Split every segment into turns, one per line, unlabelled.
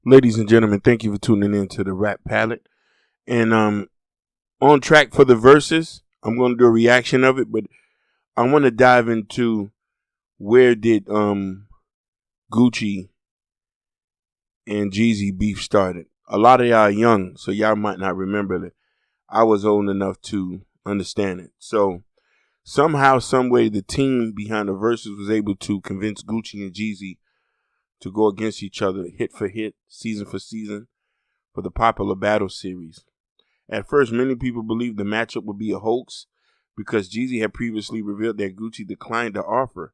Ladies and gentlemen, thank you for tuning in to the Rap Palette. And on track for the verses. I'm going to do a reaction of it, but I want to dive into where did Gucci and Jeezy beef started. A lot of y'all are young, so y'all might not remember it. I was old enough to understand it. So somehow, some way, the team behind the verses was able to convince Gucci and Jeezy to go against each other, hit for hit, season for season, for the popular battle series. At first, many people believed the matchup would be a hoax because Jeezy had previously revealed that Gucci declined the offer,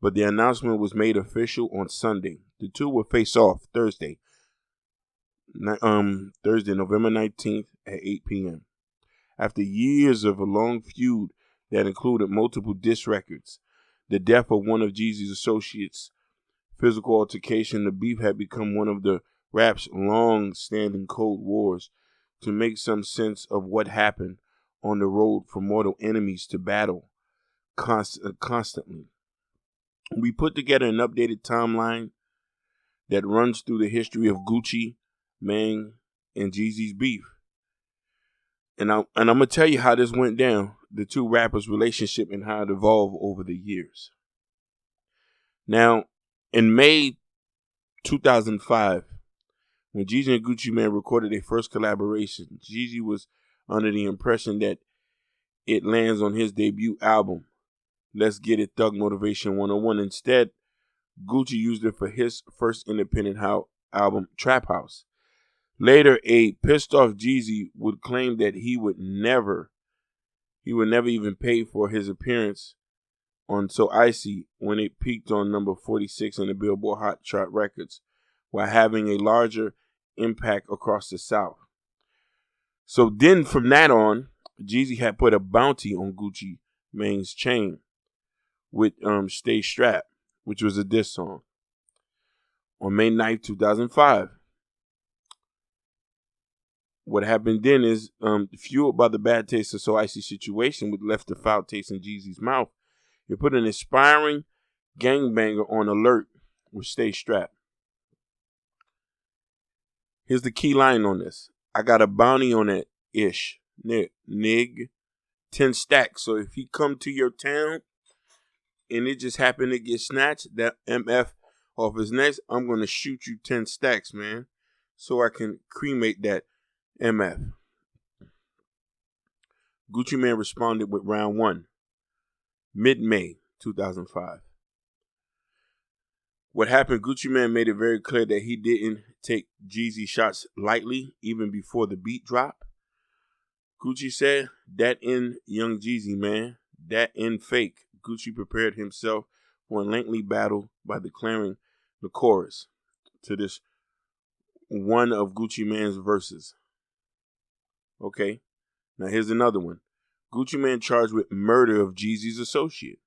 but the announcement was made official on Sunday. The two will face off Thursday, November 19th at 8 p.m. After years of a long feud that included multiple diss records, the death of one of Jeezy's associates, physical altercation, the beef had become one of the rap's long-standing cold wars. To make some sense of what happened on the road for mortal enemies to battle constantly, we put together an updated timeline that runs through the history of Gucci, Mane, and Jeezy's beef. And I'm gonna tell you how this went down, the two rappers' relationship and how it evolved over the years. Now, in May 2005, when Jeezy and Gucci Mane recorded their first collaboration, Jeezy was under the impression that it lands on his debut album, Let's Get It Thug Motivation 101. Instead, Gucci used it for his first independent album, Trap House. Later, a pissed off Jeezy would claim that he would never even pay for his appearance on So Icy when it peaked on number 46 in the Billboard Hot Chart Records, while having a larger impact across the South. So then from that on, Jeezy had put a bounty on Gucci Mane's chain with Stay Strapped, which was a diss song, on May 9th, 2005. What happened then is, fueled by the bad taste of So Icy situation, which left the foul taste in Jeezy's mouth, it put an inspiring gangbanger on alert with Stay Strapped. Here's the key line on this. I got a bounty on that ish. Nig. 10 stacks. So if he come to your town and it just happened to get snatched, that MF off his neck, I'm going to shoot you 10 stacks, man. So I can cremate that MF. Gucci Mane responded with round one, mid-May 2005. What happened, Gucci Mane made it very clear that he didn't take Jeezy shots lightly, even before the beat drop. Gucci said, that in young Jeezy, man. That in fake. Gucci prepared himself for a lengthy battle by declaring the chorus to this one of Gucci Mane's verses. Okay, now here's another one. Gucci Mane charged with murder of Jeezy's associate.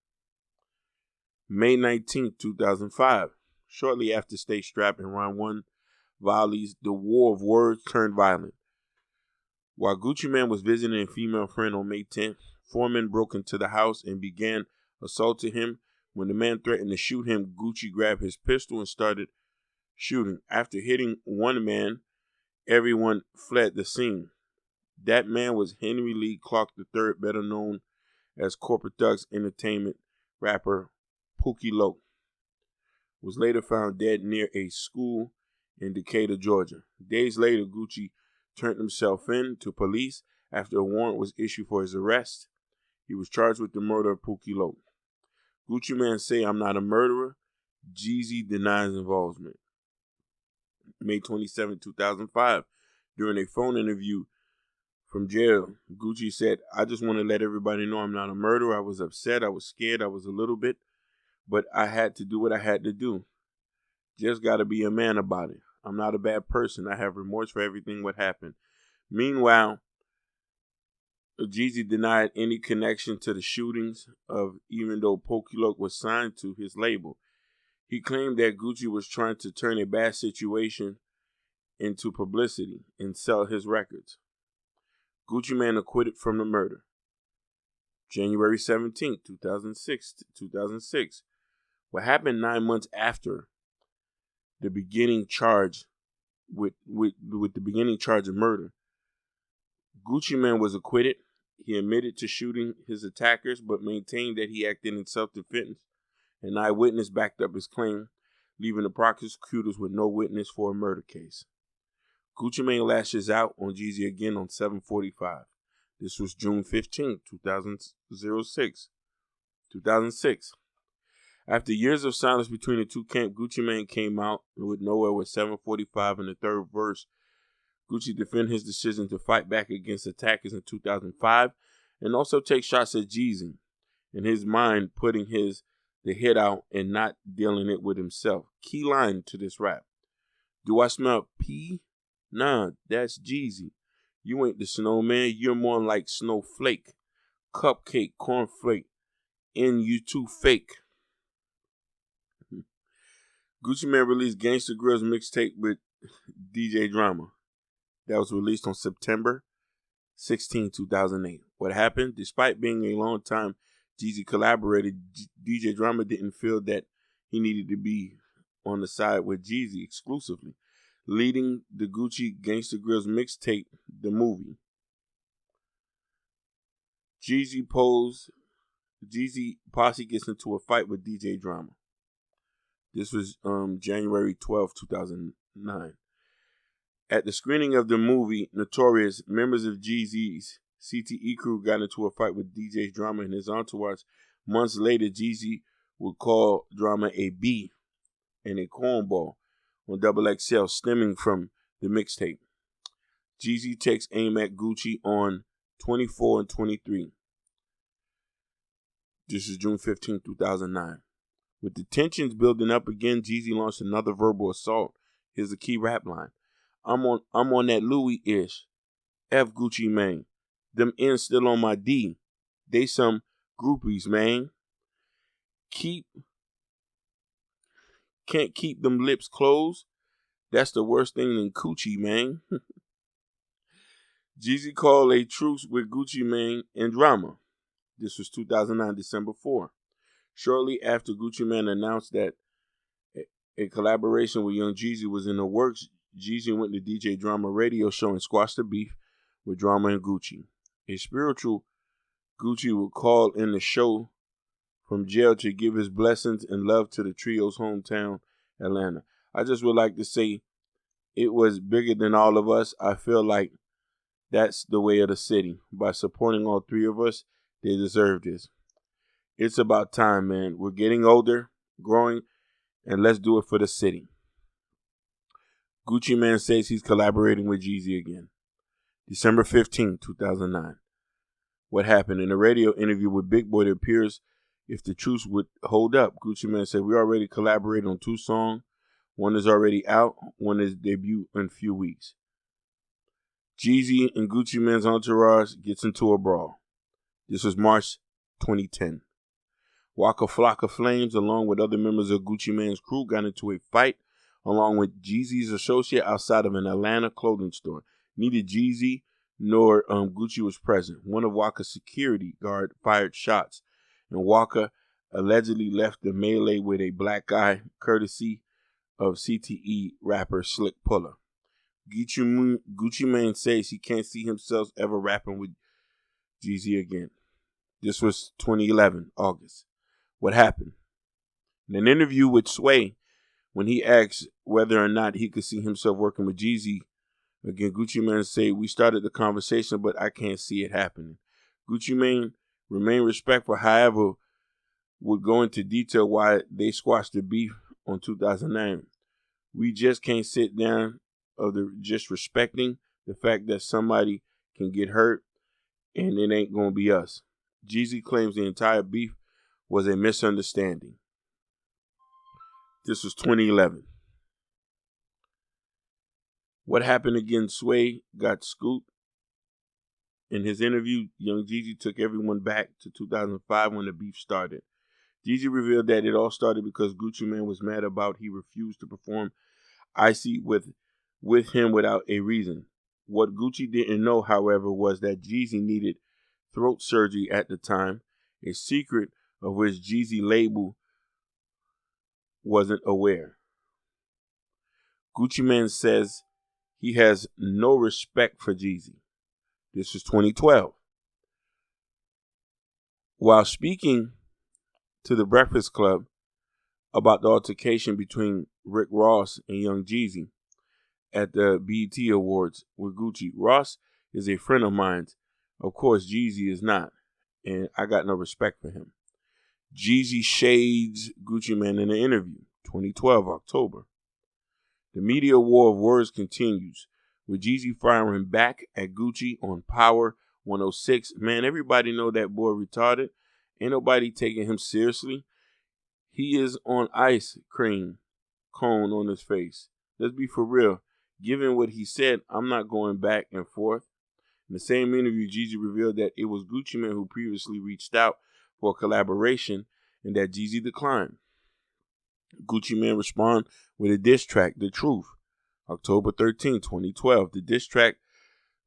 May 19th, 2005. Shortly after Stay Strapped and round one volleys, the war of words turned violent. While Gucci Mane was visiting a female friend on May 10th, four men broke into the house and began assaulting him. When the man threatened to shoot him, Gucci grabbed his pistol and started shooting. After hitting one man, everyone fled the scene. That man was Henry Lee Clark III, better known as Corporate Thugs Entertainment rapper Pookie Loc. Was later found dead near a school in Decatur, Georgia. Days later, Gucci turned himself in to police after a warrant was issued for his arrest. He was charged with the murder of Pookie Loc. Gucci Mane say, I'm not a murderer. Jeezy denies involvement. May 27, 2005, during a phone interview from jail, Gucci said, I just want to let everybody know I'm not a murderer. I was upset. I was scared. I was a little bit. But I had to do what I had to do. Just got to be a man about it. I'm not a bad person. I have remorse for everything what happened. Meanwhile, Jeezy denied any connection to the shootings of, even though Pookie Loc was signed to his label. He claimed that Gucci was trying to turn a bad situation into publicity and sell his records. Gucci Mane acquitted from the murder. January 17, 2006. What happened 9 months after the beginning charge with the beginning charge of murder. Gucci Mane was acquitted. He admitted to shooting his attackers, but maintained that he acted in self-defense. An eyewitness backed up his claim, leaving the prosecutors with no witness for a murder case. Gucci Mane lashes out on Jeezy again on 7/45. This was June 15, 2006. After years of silence between the two camps, Gucci Mane came out with nowhere with 7:45 in the third verse. Gucci defended his decision to fight back against attackers in 2005 and also take shots at Jeezy. In his mind, putting the hit out and not dealing it with himself. Key line to this rap. Do I smell pee? Nah, that's Jeezy. You ain't the snowman, you're more like snowflake. Cupcake, cornflake, and you too fake. Gucci Mane released Gangsta Grillz mixtape with DJ Drama. That was released on September 16, 2008. What happened? Despite being a long time Jeezy collaborator, DJ Drama didn't feel that he needed to be on the side with Jeezy exclusively, leading the Gucci Gangsta Grillz mixtape, the movie. Jeezy posse gets into a fight with DJ Drama. This was January 12, 2009. At the screening of the movie Notorious, members of Jeezy's CTE crew got into a fight with DJ Drama and his entourage. Months later, Jeezy would call Drama a B and a cornball on XXL, stemming from the mixtape. Jeezy takes aim at Gucci on 24 and 23. This is June 15, 2009. With the tensions building up again, Jeezy launched another verbal assault. Here's the key rap line. I'm on that Louis-ish. F Gucci Mane. Them N's still on my D. They some groupies, man. Can't keep them lips closed. That's the worst thing than coochie, man. Jeezy called a truce with Gucci Mane and Drama. This was 2009, December 4. Shortly after Gucci Mane announced that a collaboration with Young Jeezy was in the works, Jeezy went to DJ Drama radio show and squashed the beef with Drama and Gucci. A spiritual Gucci would call in the show from jail to give his blessings and love to the trio's hometown, Atlanta. I just would like to say it was bigger than all of us. I feel like that's the way of the city. By supporting all three of us, they deserve this. It's about time, man. We're getting older, growing, and let's do it for the city. Gucci Mane says he's collaborating with Jeezy again. December 15, 2009. What happened? In a radio interview with Big Boy, it appears if the truce would hold up. Gucci Mane said, we already collaborated on 2 songs. One is already out. One is debut in a few weeks. Jeezy and Gucci Mane's entourage gets into a brawl. This was March 2010. Waka Flocka Flames, along with other members of Gucci Mane's crew, got into a fight along with Jeezy's associate outside of an Atlanta clothing store. Neither Jeezy nor Gucci was present. One of Waka's security guard fired shots, and Waka allegedly left the melee with a black guy, courtesy of CTE rapper Slick Puller. Gucci Mane says he can't see himself ever rapping with Jeezy again. This was 2011, August. What happened? In an interview with Sway, when he asked whether or not he could see himself working with Jeezy again, Gucci Mane said, we started the conversation, but I can't see it happening. Gucci Mane remained respectful, however, would go into detail why they squashed the beef on 2009. We just can't sit down of the just respecting the fact that somebody can get hurt and it ain't going to be us. Jeezy claims the entire beef was a misunderstanding. This was 2011. What happened again? Sway got scooped. In his interview, Young Jeezy took everyone back to 2005 when the beef started. Jeezy revealed that it all started because Gucci Mane was mad about he refused to perform Icy with him without a reason. What Gucci didn't know, however, was that Jeezy needed throat surgery at the time, a secret of which Jeezy label wasn't aware. Gucci Mane says he has no respect for Jeezy. This was 2012. While speaking to the Breakfast Club about the altercation between Rick Ross and Young Jeezy at the BET Awards with Gucci, Ross is a friend of mine. Of course, Jeezy is not, and I got no respect for him. Jeezy shades Gucci Mane in an interview, 2012, October. The media war of words continues, with Jeezy firing back at Gucci on Power 106. Man, everybody know that boy retarded. Ain't nobody taking him seriously. He is on ice cream cone on his face. Let's be for real. Given what he said, I'm not going back and forth. In the same interview, Jeezy revealed that it was Gucci Mane who previously reached out for a collaboration and that Jeezy declined. Gucci Mane responded with a diss track, The Truth, October 13, 2012. The diss track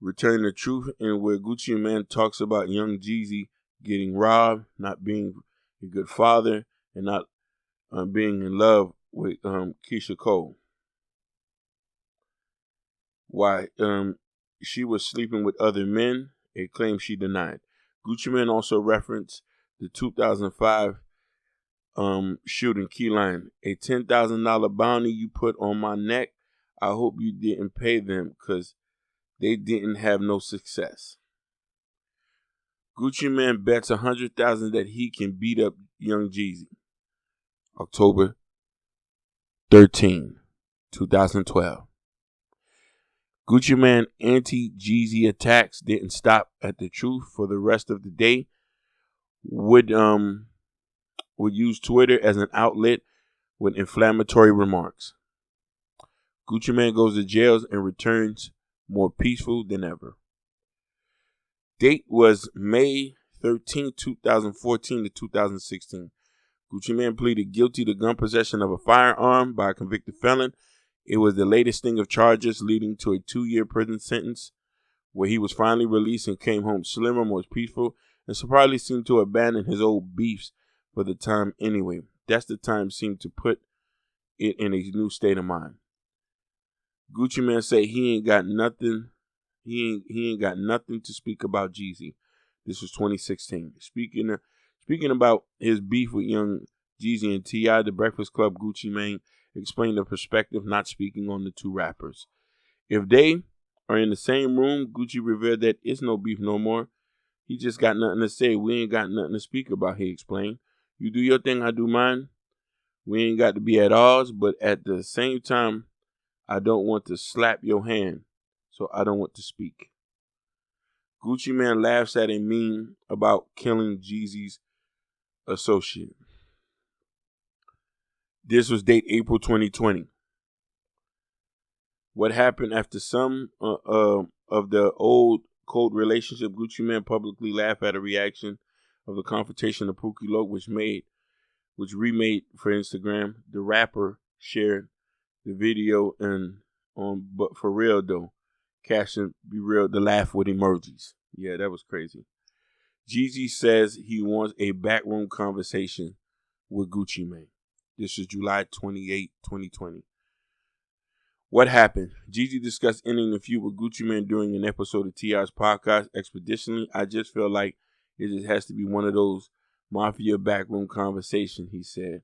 Return the Truth, and where Gucci Mane talks about Young Jeezy getting robbed, not being a good father, and not being in love with Keisha Cole. Why she was sleeping with other men, a claim she denied. Gucci Mane also referenced the 2005 shooting Key Line. A $10,000 bounty you put on my neck. I hope you didn't pay them because they didn't have no success. Gucci Mane bets $100,000 that he can beat up Young Jeezy. October 13, 2012. Gucci Mane anti-Jeezy attacks didn't stop at The Truth for the rest of the day. Would use Twitter as an outlet with inflammatory remarks. Gucci Mane goes to jail and returns more peaceful than ever. Date was May 13, 2014 to 2016. Gucci Mane pleaded guilty to gun possession of a firearm by a convicted felon. It was the latest string of charges leading to a 2-year prison sentence where he was finally released and came home slimmer, more peaceful, and surprisingly seemed to abandon his old beefs for the time anyway. That's the time seemed to put it in a new state of mind. Gucci Mane say he ain't got nothing. He ain't got nothing to speak about Jeezy. This was 2016. Speaking about his beef with Young Jeezy and T.I., the Breakfast Club, Gucci Mane explained the perspective, not speaking on the two rappers. If they are in the same room, Gucci revealed that it's no beef no more. He just got nothing to say. We ain't got nothing to speak about, he explained. You do your thing, I do mine. We ain't got to be at odds, but at the same time, I don't want to slap your hand, so I don't want to speak. Gucci Mane laughs at a meme about killing Jeezy's associate. This was date April 2020. What happened after some of the old cold relationship? Gucci Mane publicly laughed at a reaction of the confrontation of Pookie Loc, which remade for Instagram. The rapper shared the video but for real though, caption be real the laugh with emojis. Yeah, that was crazy. Jeezy says he wants a backroom conversation with Gucci Mane. This is July 28, 2020. What happened? Jeezy discussed ending the feud with Gucci Mane during an episode of T.I.'s podcast, Expeditionally. I just feel like it just has to be one of those mafia backroom conversations, he said.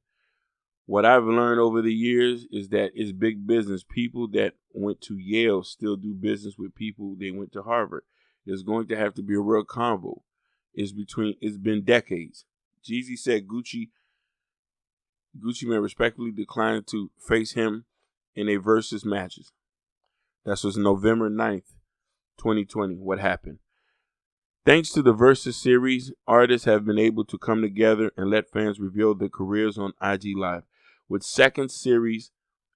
What I've learned over the years is that it's big business. People that went to Yale still do business with people they went to Harvard. There's going to have to be a real convo. It's been decades. Jeezy said Gucci Mane respectfully declined to face him in a versus matches. That was November 9th, 2020. What happened? Thanks to the Versus series, artists have been able to come together and let fans reveal their careers on IG Live. With second series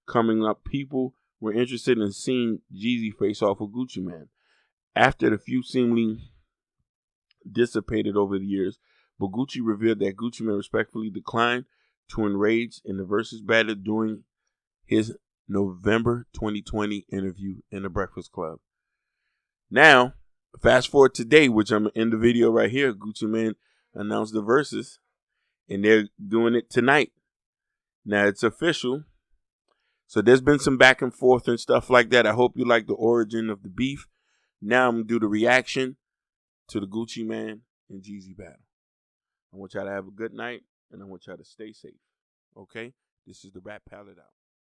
coming up, people were interested in seeing Jeezy face off with Gucci Mane. After the feud seemingly dissipated over the years, but Gucci revealed that Gucci Mane respectfully declined to enrage in the Versus battle during his November 2020 interview in the Breakfast Club. Now, fast forward today, which I'm in the video right here. Gucci Mane announced the Versus, and they're doing it tonight. Now it's official. So there's been some back and forth and stuff like that. I hope you like the origin of the beef. Now I'm going to do the reaction to the Gucci Mane and Jeezy battle. I want y'all to have a good night, and I want y'all to stay safe. Okay? This is the Rap Palette out.